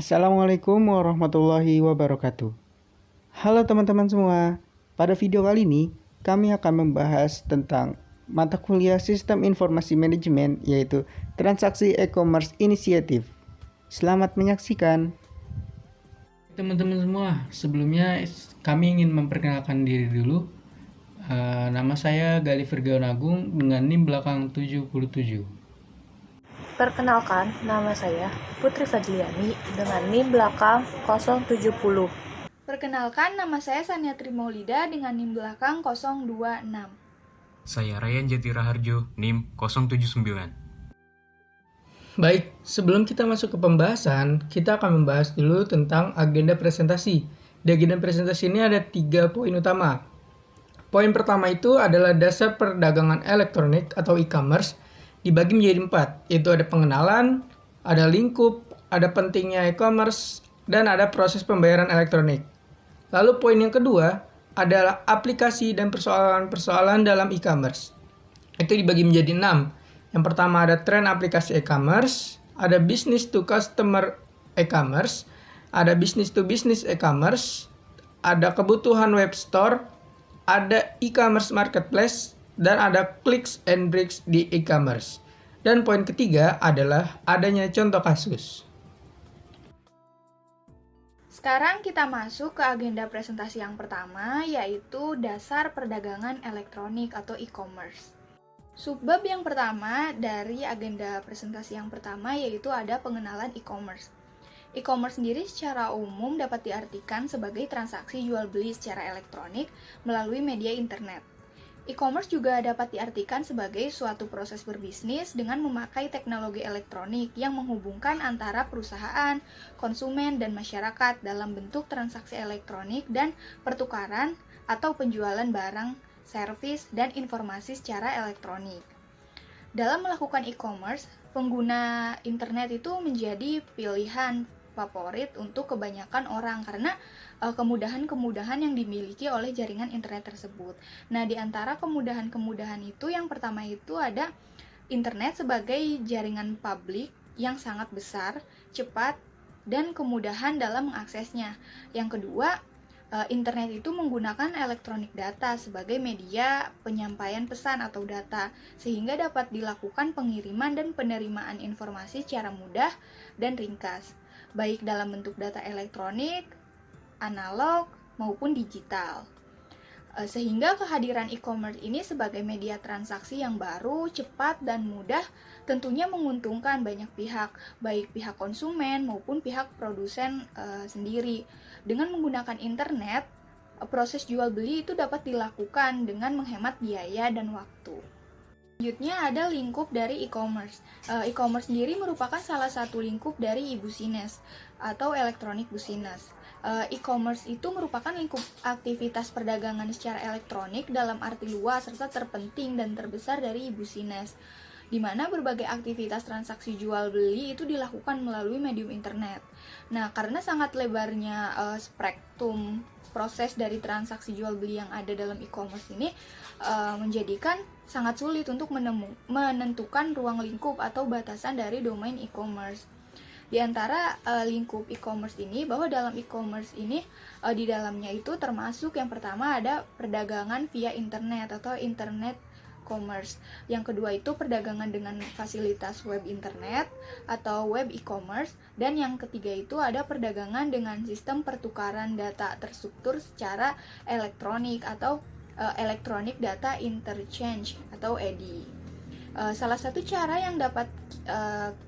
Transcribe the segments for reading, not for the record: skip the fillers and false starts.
Assalamualaikum warahmatullahi wabarakatuh. Halo teman-teman semua. Pada video kali ini, kami akan membahas tentang mata kuliah Sistem Informasi Manajemen, yaitu Transaksi E-commerce Initiative. Selamat menyaksikan. Teman-teman semua, sebelumnya kami ingin memperkenalkan diri dulu. Nama saya Gali Virgawan Agung dengan NIM belakang 77. Perkenalkan, nama saya Putri Fadliani dengan NIM belakang 070. Perkenalkan, nama saya Sania Trimaulida dengan NIM belakang 026. Saya Ryan Jatira Harjo, NIM 079. Baik, sebelum kita masuk ke pembahasan, kita akan membahas dulu tentang agenda presentasi. Di agenda presentasi ini ada 3 poin utama. Poin pertama itu adalah dasar perdagangan elektronik atau e-commerce, dibagi menjadi 4, yaitu ada pengenalan, ada lingkup, ada pentingnya e-commerce, dan ada proses pembayaran elektronik. Lalu poin yang kedua adalah aplikasi dan persoalan-persoalan dalam e-commerce. Itu dibagi menjadi 6. Yang pertama ada tren aplikasi e-commerce, ada business to customer e-commerce, ada business to business e-commerce, ada kebutuhan web store, ada e-commerce marketplace, dan ada clicks and bricks di e-commerce. Dan poin ketiga adalah adanya contoh kasus. Sekarang kita masuk ke agenda presentasi yang pertama, yaitu dasar perdagangan elektronik atau e-commerce. Subbab yang pertama dari agenda presentasi yang pertama yaitu ada pengenalan e-commerce. E-commerce sendiri secara umum dapat diartikan sebagai transaksi jual beli secara elektronik melalui media internet. E-commerce juga dapat diartikan sebagai suatu proses berbisnis dengan memakai teknologi elektronik yang menghubungkan antara perusahaan, konsumen, dan masyarakat dalam bentuk transaksi elektronik dan pertukaran atau penjualan barang, servis, dan informasi secara elektronik. Dalam melakukan e-commerce, pengguna internet itu menjadi pilihan favorit untuk kebanyakan orang karena kemudahan-kemudahan yang dimiliki oleh jaringan internet tersebut. Nah, di antara kemudahan-kemudahan itu yang pertama itu ada internet sebagai jaringan publik yang sangat besar, cepat, dan kemudahan dalam mengaksesnya. Yang kedua, internet itu menggunakan elektronik data sebagai media penyampaian pesan atau data, sehingga dapat dilakukan pengiriman dan penerimaan informasi secara mudah dan ringkas, baik dalam bentuk data elektronik, analog, maupun digital. Sehingga kehadiran e-commerce ini sebagai media transaksi yang baru, cepat, dan mudah tentunya menguntungkan banyak pihak, baik pihak konsumen maupun pihak produsen sendiri. Dengan menggunakan internet, proses jual beli itu dapat dilakukan dengan menghemat biaya dan waktu. Selanjutnya ada lingkup dari e-commerce. E-commerce sendiri merupakan salah satu lingkup dari e-business atau electronic business. E-commerce itu merupakan lingkup aktivitas perdagangan secara elektronik dalam arti luas serta terpenting dan terbesar dari e-business, di mana berbagai aktivitas transaksi jual beli itu dilakukan melalui medium internet. Nah, karena sangat lebarnya spektrum proses dari transaksi jual beli yang ada dalam e-commerce ini menjadikan sangat sulit untuk menentukan ruang lingkup atau batasan dari domain e-commerce. Di antara lingkup e-commerce ini, bahwa dalam e-commerce ini di dalamnya itu termasuk yang pertama ada perdagangan via internet atau internet commerce. Yang kedua itu perdagangan dengan fasilitas web internet atau web e-commerce, dan yang ketiga itu ada perdagangan dengan sistem pertukaran data terstruktur secara elektronik atau electronic data interchange atau EDI. Salah satu cara yang dapat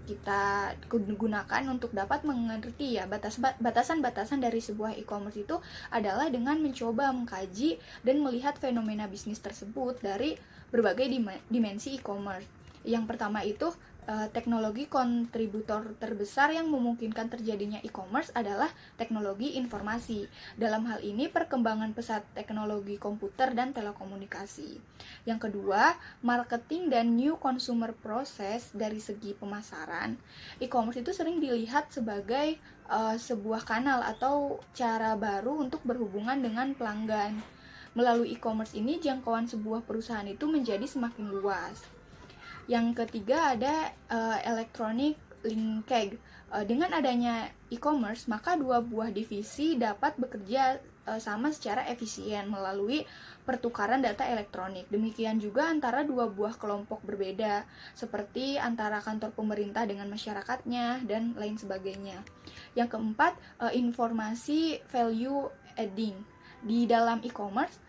kita gunakan untuk dapat mengerti ya batasan-batasan dari sebuah e-commerce itu adalah dengan mencoba mengkaji dan melihat fenomena bisnis tersebut dari berbagai dimensi e-commerce. Yang pertama itu teknologi kontributor terbesar yang memungkinkan terjadinya e-commerce adalah teknologi informasi. Dalam hal ini perkembangan pesat teknologi komputer dan telekomunikasi. Yang kedua, marketing dan new consumer process dari segi pemasaran. E-commerce itu sering dilihat sebagai sebuah kanal atau cara baru untuk berhubungan dengan pelanggan. Melalui e-commerce ini jangkauan sebuah perusahaan itu menjadi semakin luas. Yang ketiga ada electronic linkage. Dengan adanya e-commerce, maka dua buah divisi dapat bekerja sama secara efisien melalui pertukaran data elektronik. Demikian juga antara dua buah kelompok berbeda, seperti antara kantor pemerintah dengan masyarakatnya, dan lain sebagainya. Yang keempat, informasi value adding. Di dalam e-commerce,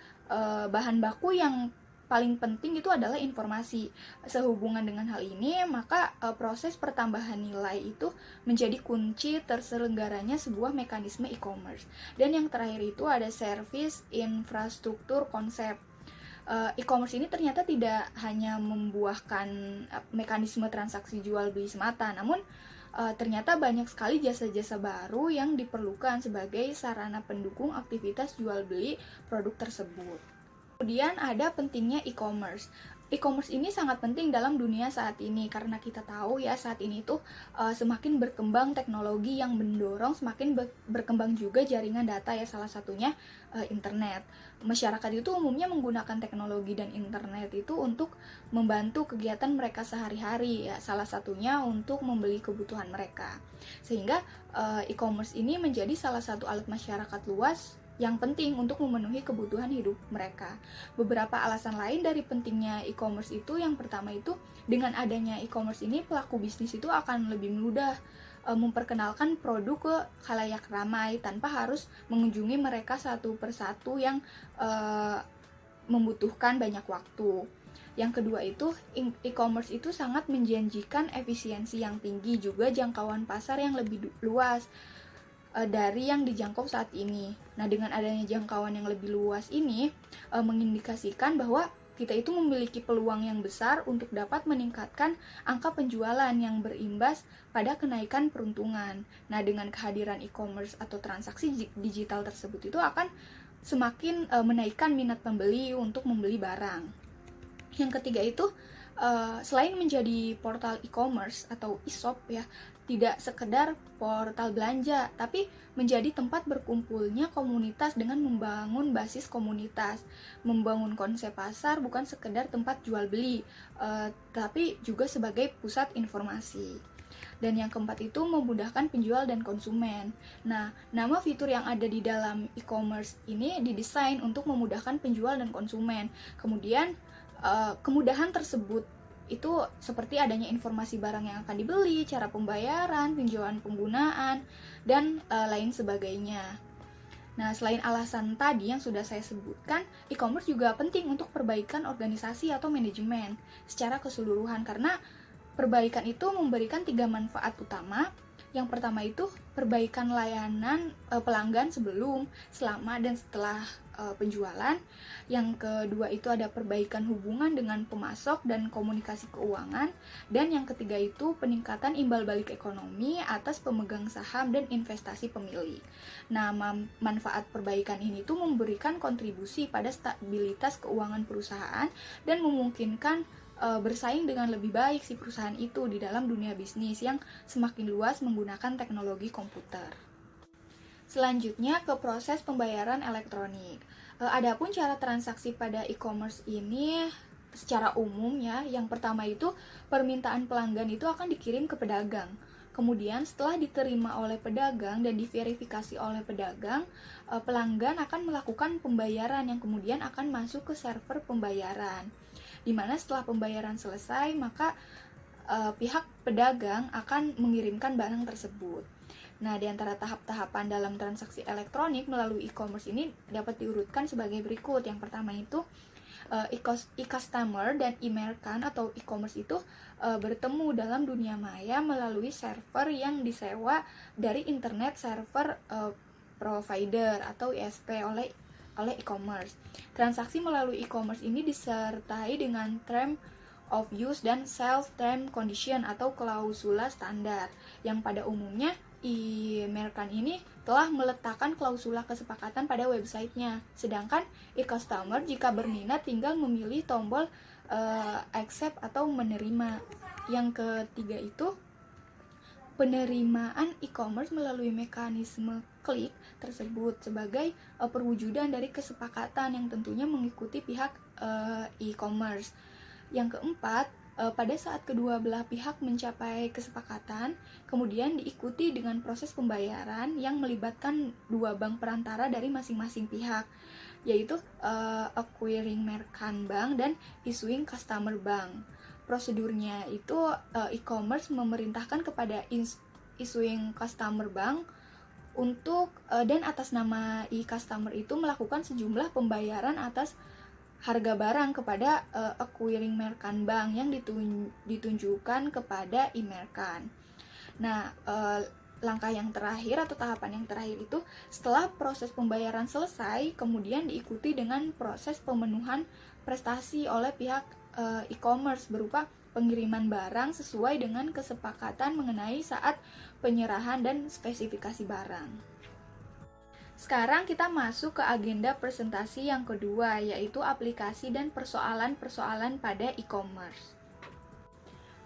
bahan baku yang paling penting itu adalah informasi. Sehubungan dengan hal ini, maka proses pertambahan nilai itu menjadi kunci terselenggaranya sebuah mekanisme e-commerce. Dan yang terakhir itu ada service infrastruktur konsep. E-commerce ini ternyata tidak hanya membuahkan mekanisme transaksi jual beli semata, namun ternyata banyak sekali jasa-jasa baru yang diperlukan sebagai sarana pendukung aktivitas jual beli produk tersebut. Kemudian ada pentingnya e-commerce. E-commerce ini sangat penting dalam dunia saat ini karena kita tahu ya saat ini tuh semakin berkembang teknologi yang mendorong semakin berkembang juga jaringan data ya, salah satunya internet. Masyarakat itu umumnya menggunakan teknologi dan internet itu untuk membantu kegiatan mereka sehari-hari ya, salah satunya untuk membeli kebutuhan mereka. Sehingga e-commerce ini menjadi salah satu alat masyarakat luas yang penting untuk memenuhi kebutuhan hidup mereka. Beberapa alasan lain dari pentingnya e-commerce itu, yang pertama itu dengan adanya e-commerce ini pelaku bisnis itu akan lebih mudah memperkenalkan produk ke khalayak ramai tanpa harus mengunjungi mereka satu persatu yang membutuhkan banyak waktu. Yang kedua itu, e-commerce itu sangat menjanjikan efisiensi yang tinggi, juga jangkauan pasar yang lebih luas dari yang dijangkau saat ini. Nah, dengan adanya jangkauan yang lebih luas ini mengindikasikan bahwa kita itu memiliki peluang yang besar untuk dapat meningkatkan angka penjualan yang berimbas pada kenaikan peruntungan. Nah, dengan kehadiran e-commerce atau transaksi digital tersebut itu akan semakin menaikkan minat pembeli untuk membeli barang. Yang ketiga itu, selain menjadi portal e-commerce atau e-shop ya, tidak sekedar portal belanja, tapi menjadi tempat berkumpulnya komunitas dengan membangun basis komunitas. Membangun konsep pasar bukan sekedar tempat jual beli, tapi juga sebagai pusat informasi. Dan yang keempat itu memudahkan penjual dan konsumen. Nah, nama fitur yang ada di dalam e-commerce ini didesain untuk memudahkan penjual dan konsumen. Kemudian, kemudahan tersebut itu seperti adanya informasi barang yang akan dibeli, cara pembayaran, tinjauan penggunaan, dan lain sebagainya. Nah, selain alasan tadi yang sudah saya sebutkan, e-commerce juga penting untuk perbaikan organisasi atau manajemen secara keseluruhan, karena perbaikan itu memberikan 3 manfaat utama. Yang pertama itu perbaikan layanan pelanggan sebelum, selama, dan setelah penjualan. Yang kedua itu ada perbaikan hubungan dengan pemasok dan komunikasi keuangan. Dan yang ketiga itu peningkatan imbal balik ekonomi atas pemegang saham dan investasi pemilik. Nah, manfaat perbaikan ini tuh memberikan kontribusi pada stabilitas keuangan perusahaan dan memungkinkan bersaing dengan lebih baik si perusahaan itu di dalam dunia bisnis yang semakin luas menggunakan teknologi komputer. Selanjutnya ke proses pembayaran elektronik. Adapun cara transaksi pada e-commerce ini secara umum ya, yang pertama itu permintaan pelanggan itu akan dikirim ke pedagang. Kemudian setelah diterima oleh pedagang dan diverifikasi oleh pedagang, pelanggan akan melakukan pembayaran yang kemudian akan masuk ke server pembayaran. Dimana setelah pembayaran selesai, maka pihak pedagang akan mengirimkan barang tersebut. Nah, di antara tahap-tahapan dalam transaksi elektronik melalui e-commerce ini dapat diurutkan sebagai berikut. Yang pertama itu e-customer dan e-merchant atau e-commerce itu bertemu dalam dunia maya melalui server yang disewa dari internet server provider atau ISP oleh e-commerce. Transaksi melalui e-commerce ini disertai dengan term of use dan self term condition atau klausula standar yang pada umumnya e-merchant ini telah meletakkan klausula kesepakatan pada websitenya, sedangkan e-customer jika berminat tinggal memilih tombol accept atau menerima. Yang ketiga itu penerimaan e-commerce melalui mekanisme klik tersebut sebagai perwujudan dari kesepakatan yang tentunya mengikuti pihak e-commerce. Yang keempat, pada saat kedua belah pihak mencapai kesepakatan, kemudian diikuti dengan proses pembayaran yang melibatkan dua bank perantara dari masing-masing pihak, yaitu acquiring merchant bank dan issuing customer bank. Prosedurnya itu e-commerce memerintahkan kepada issuing customer bank untuk dan atas nama e-customer itu melakukan sejumlah pembayaran atas harga barang kepada acquiring merchant bank yang ditunjukkan kepada e-merchant. Nah, langkah yang terakhir atau tahapan yang terakhir itu setelah proses pembayaran selesai, kemudian diikuti dengan proses pemenuhan prestasi oleh pihak e-commerce berupa pengiriman barang sesuai dengan kesepakatan mengenai saat penyerahan dan spesifikasi barang. Sekarang kita masuk ke agenda presentasi yang kedua, yaitu aplikasi dan persoalan-persoalan pada e-commerce.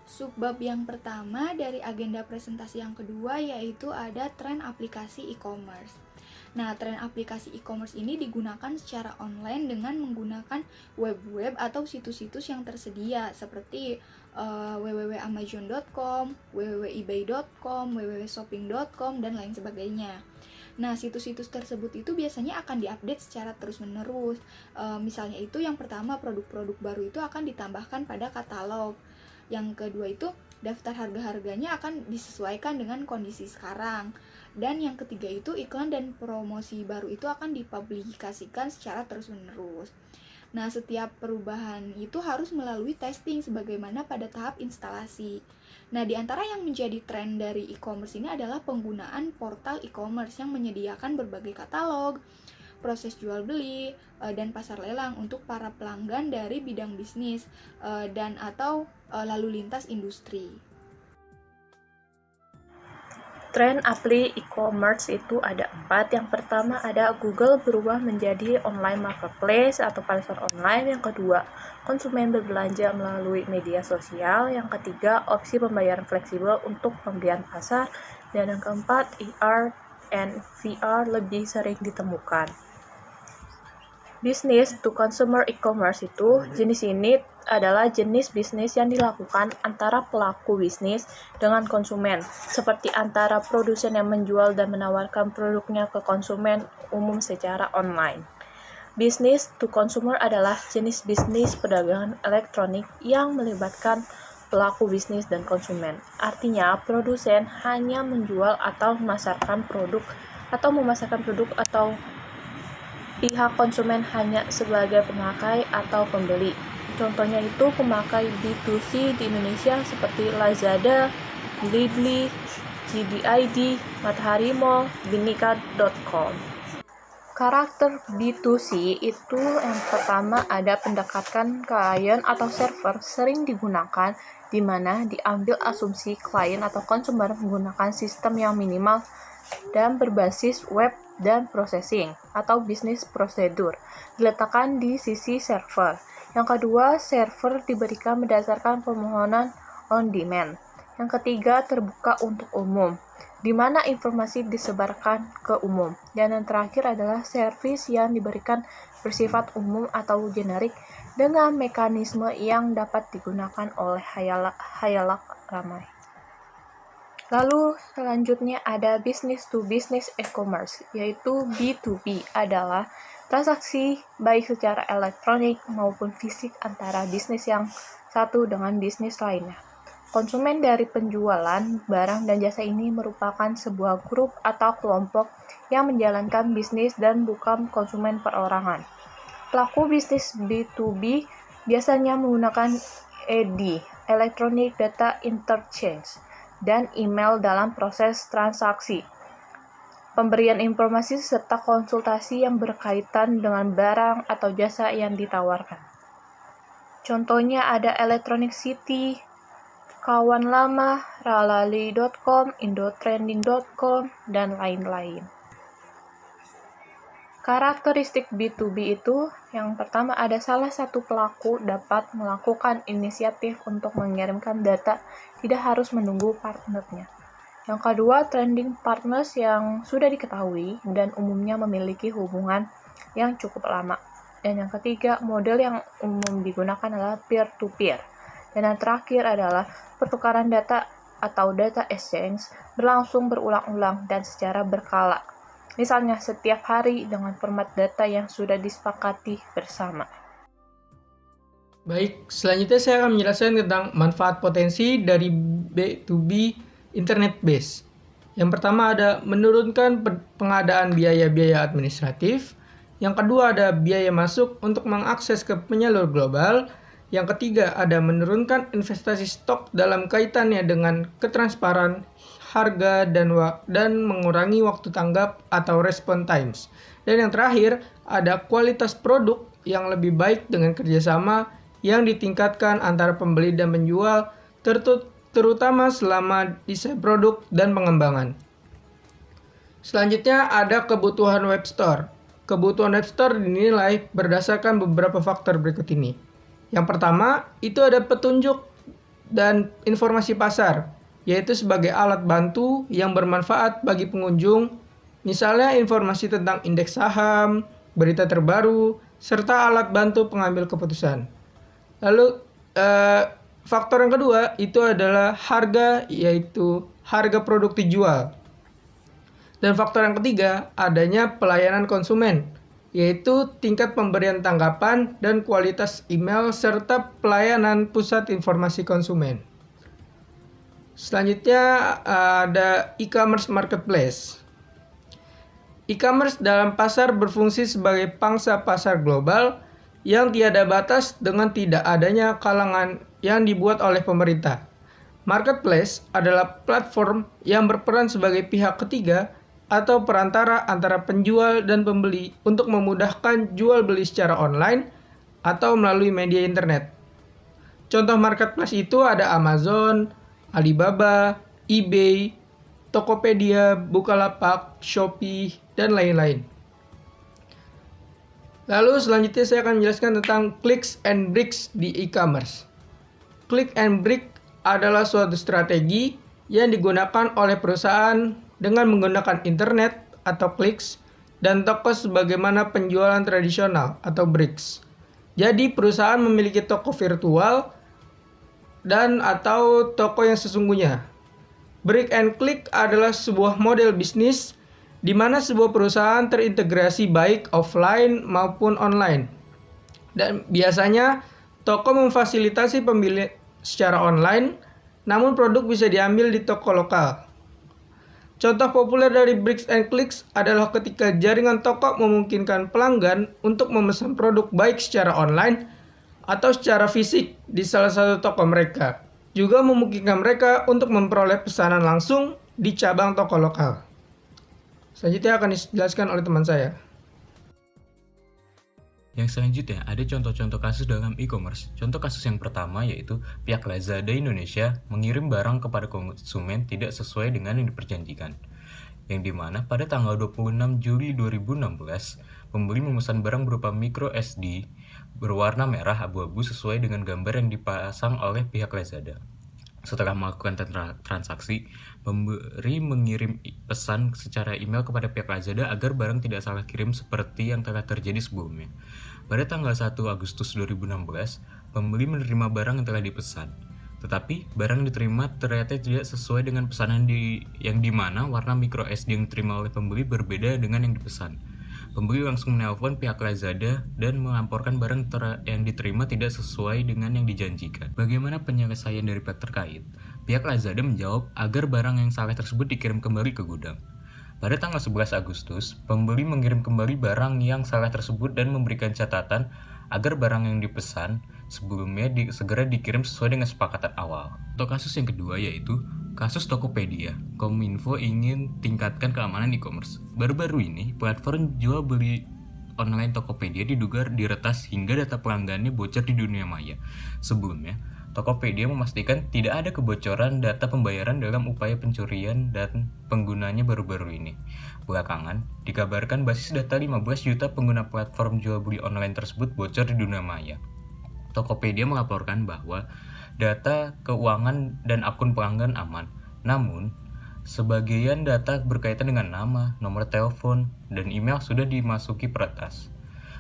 Subbab yang pertama dari agenda presentasi yang kedua yaitu ada tren aplikasi e-commerce. Nah, tren aplikasi e-commerce ini digunakan secara online dengan menggunakan web atau situs-situs yang tersedia seperti www.amazon.com, www.ebay.com, www.shopping.com, dan lain sebagainya. Nah, situs-situs tersebut itu biasanya akan diupdate secara terus-menerus. Misalnya itu yang pertama, produk-produk baru itu akan ditambahkan pada katalog. Yang kedua itu daftar harga-harganya akan disesuaikan dengan kondisi sekarang. Dan yang ketiga itu iklan dan promosi baru itu akan dipublikasikan secara terus-menerus. Nah, setiap perubahan itu harus melalui testing sebagaimana pada tahap instalasi. Nah, di antara yang menjadi tren dari e-commerce ini adalah penggunaan portal e-commerce yang menyediakan berbagai katalog, proses jual beli, dan pasar lelang untuk para pelanggan dari bidang bisnis dan atau lalu lintas industri. Tren apli e-commerce itu ada 4. Yang pertama ada Google berubah menjadi online marketplace atau pasar online. Yang kedua, konsumen berbelanja melalui media sosial. Yang ketiga, opsi pembayaran fleksibel untuk pembelian pasar. Dan yang keempat, AR and VR lebih sering ditemukan. Business to consumer e-commerce itu jenis ini adalah jenis bisnis yang dilakukan antara pelaku bisnis dengan konsumen, seperti antara produsen yang menjual dan menawarkan produknya ke konsumen umum secara online. Business to consumer adalah jenis bisnis perdagangan elektronik yang melibatkan pelaku bisnis dan konsumen. Artinya, produsen hanya menjual atau memasarkan produk atau pihak konsumen hanya sebagai pemakai atau pembeli. Contohnya itu pemakai B2C di Indonesia seperti Lazada, Blibli, JDID, Matahari Mall, Binika.com. Karakter B2C itu yang pertama ada pendekatan klien atau server sering digunakan di mana diambil asumsi klien atau konsumer menggunakan sistem yang minimal dan berbasis web dan processing atau bisnis prosedur diletakkan di sisi server. Yang kedua, server diberikan berdasarkan permohonan on demand. Yang ketiga, terbuka untuk umum, di mana informasi disebarkan ke umum. Dan yang terakhir adalah servis yang diberikan bersifat umum atau generik dengan mekanisme yang dapat digunakan oleh khalayak ramai. Lalu selanjutnya ada business to business e-commerce, yaitu B2B adalah transaksi baik secara elektronik maupun fisik antara bisnis yang satu dengan bisnis lainnya. Konsumen dari penjualan barang dan jasa ini merupakan sebuah grup atau kelompok yang menjalankan bisnis dan bukan konsumen perorangan. Pelaku bisnis B2B biasanya menggunakan ED, Electronic Data Interchange, dan email dalam proses transaksi, pemberian informasi serta konsultasi yang berkaitan dengan barang atau jasa yang ditawarkan. Contohnya ada Electronic City, Kawan Lama, Ralali.com, Indotrending.com, dan lain-lain. Karakteristik B2B itu, yang pertama ada salah satu pelaku dapat melakukan inisiatif untuk mengirimkan data, tidak harus menunggu partnernya. Yang kedua, trending partners yang sudah diketahui dan umumnya memiliki hubungan yang cukup lama. Dan yang ketiga, model yang umum digunakan adalah peer-to-peer. Dan yang terakhir adalah pertukaran data atau data exchange berlangsung berulang-ulang dan secara berkala. Misalnya setiap hari dengan format data yang sudah disepakati bersama. Baik, selanjutnya saya akan menjelaskan tentang manfaat potensi dari B2B Internet Base. Yang pertama ada menurunkan pengadaan biaya-biaya administratif. Yang kedua ada biaya masuk untuk mengakses ke penyalur global. Yang ketiga ada menurunkan investasi stok dalam kaitannya dengan ketransparan harga dan mengurangi waktu tanggap atau response times. Dan yang terakhir ada kualitas produk yang lebih baik dengan kerjasama yang ditingkatkan antara pembeli dan penjual, terutama selama desain produk dan pengembangan. Selanjutnya ada kebutuhan web store. Kebutuhan web store dinilai berdasarkan beberapa faktor berikut ini. Yang pertama, itu ada petunjuk dan informasi pasar, yaitu sebagai alat bantu yang bermanfaat bagi pengunjung, misalnya informasi tentang indeks saham, berita terbaru, serta alat bantu pengambil keputusan. Lalu, faktor yang kedua itu adalah harga, yaitu harga produk dijual. Dan faktor yang ketiga, adanya pelayanan konsumen, yaitu tingkat pemberian tanggapan dan kualitas email serta pelayanan pusat informasi konsumen. Selanjutnya ada e-commerce marketplace. E-commerce dalam pasar berfungsi sebagai pangsa pasar global yang tiada batas dengan tidak adanya kalangan yang dibuat oleh pemerintah. Marketplace adalah platform yang berperan sebagai pihak ketiga atau perantara antara penjual dan pembeli untuk memudahkan jual beli secara online atau melalui media internet. Contoh marketplace itu ada Amazon, Alibaba, eBay, Tokopedia, Bukalapak, Shopee, dan lain-lain. Lalu selanjutnya saya akan menjelaskan tentang clicks and bricks di e-commerce. Click and brick adalah suatu strategi yang digunakan oleh perusahaan dengan menggunakan internet atau clicks dan toko sebagaimana penjualan tradisional atau bricks. Jadi perusahaan memiliki toko virtual dan atau toko yang sesungguhnya. Brick and click adalah sebuah model bisnis di mana sebuah perusahaan terintegrasi baik offline maupun online. Dan biasanya toko memfasilitasi pembelian secara online, namun produk bisa diambil di toko lokal. Contoh populer dari bricks and clicks adalah ketika jaringan toko memungkinkan pelanggan untuk memesan produk baik secara online atau secara fisik di salah satu toko mereka. Juga memungkinkan mereka untuk memperoleh pesanan langsung di cabang toko lokal. Selanjutnya akan dijelaskan oleh teman saya. Yang selanjutnya ada contoh-contoh kasus dalam e-commerce. Contoh kasus yang pertama yaitu pihak Lazada Indonesia mengirim barang kepada konsumen tidak sesuai dengan yang diperjanjikan. Yang dimana pada tanggal 26 Juli 2016, pembeli memesan barang berupa micro SD berwarna merah abu-abu sesuai dengan gambar yang dipasang oleh pihak Lazada. Setelah melakukan transaksi, pemberi mengirim pesan secara email kepada pihak Lazada agar barang tidak salah kirim seperti yang telah terjadi sebelumnya. Pada tanggal 1 Agustus 2016, pembeli menerima barang yang telah dipesan. Tetapi, barang yang diterima ternyata tidak sesuai dengan pesanan yang dimana warna micro SD yang diterima oleh pembeli berbeda dengan yang dipesan. Pembeli langsung menelpon pihak Lazada dan melaporkan barang yang diterima tidak sesuai dengan yang dijanjikan. Bagaimana penyelesaian dari pihak terkait? Pihak Lazada menjawab agar barang yang salah tersebut dikirim kembali ke gudang. Pada tanggal 11 Agustus, pembeli mengirim kembali barang yang salah tersebut dan memberikan catatan agar barang yang dipesan sebelumnya segera dikirim sesuai dengan kesepakatan awal. Untuk kasus yang kedua yaitu kasus Tokopedia. Kominfo ingin tingkatkan keamanan e-commerce. Baru-baru ini, platform jual beli online Tokopedia diduga diretas hingga data pelanggannya bocor di dunia maya. Sebelumnya, Tokopedia memastikan tidak ada kebocoran data pembayaran dalam upaya pencurian dan penggunanya baru-baru ini. Belakangan, dikabarkan basis data 15 juta pengguna platform jual beli online tersebut bocor di dunia maya. Tokopedia melaporkan bahwa data keuangan dan akun pelanggan aman. Namun, sebagian data berkaitan dengan nama, nomor telepon, dan email sudah dimasuki peretas.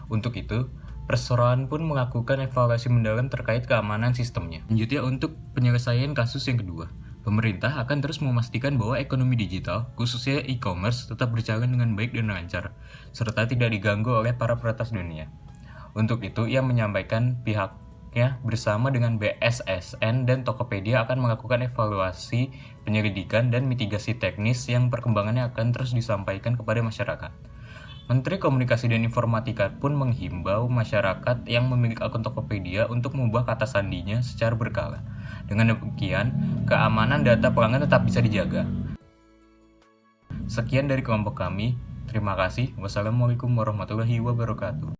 Untuk itu, Perseroan pun melakukan evaluasi mendalam terkait keamanan sistemnya. Selanjutnya, untuk penyelesaian kasus yang kedua, pemerintah akan terus memastikan bahwa ekonomi digital, khususnya e-commerce, tetap berjalan dengan baik dan lancar, serta tidak diganggu oleh para peretas dunia. Untuk itu, ia menyampaikan pihaknya bersama dengan BSSN dan Tokopedia akan melakukan evaluasi, penyelidikan, dan mitigasi teknis yang perkembangannya akan terus disampaikan kepada masyarakat. Menteri Komunikasi dan Informatika pun menghimbau masyarakat yang memiliki akun Tokopedia untuk mengubah kata sandinya secara berkala. Dengan demikian, keamanan data pelanggan tetap bisa dijaga. Sekian dari kelompok kami. Terima kasih. Wassalamualaikum warahmatullahi wabarakatuh.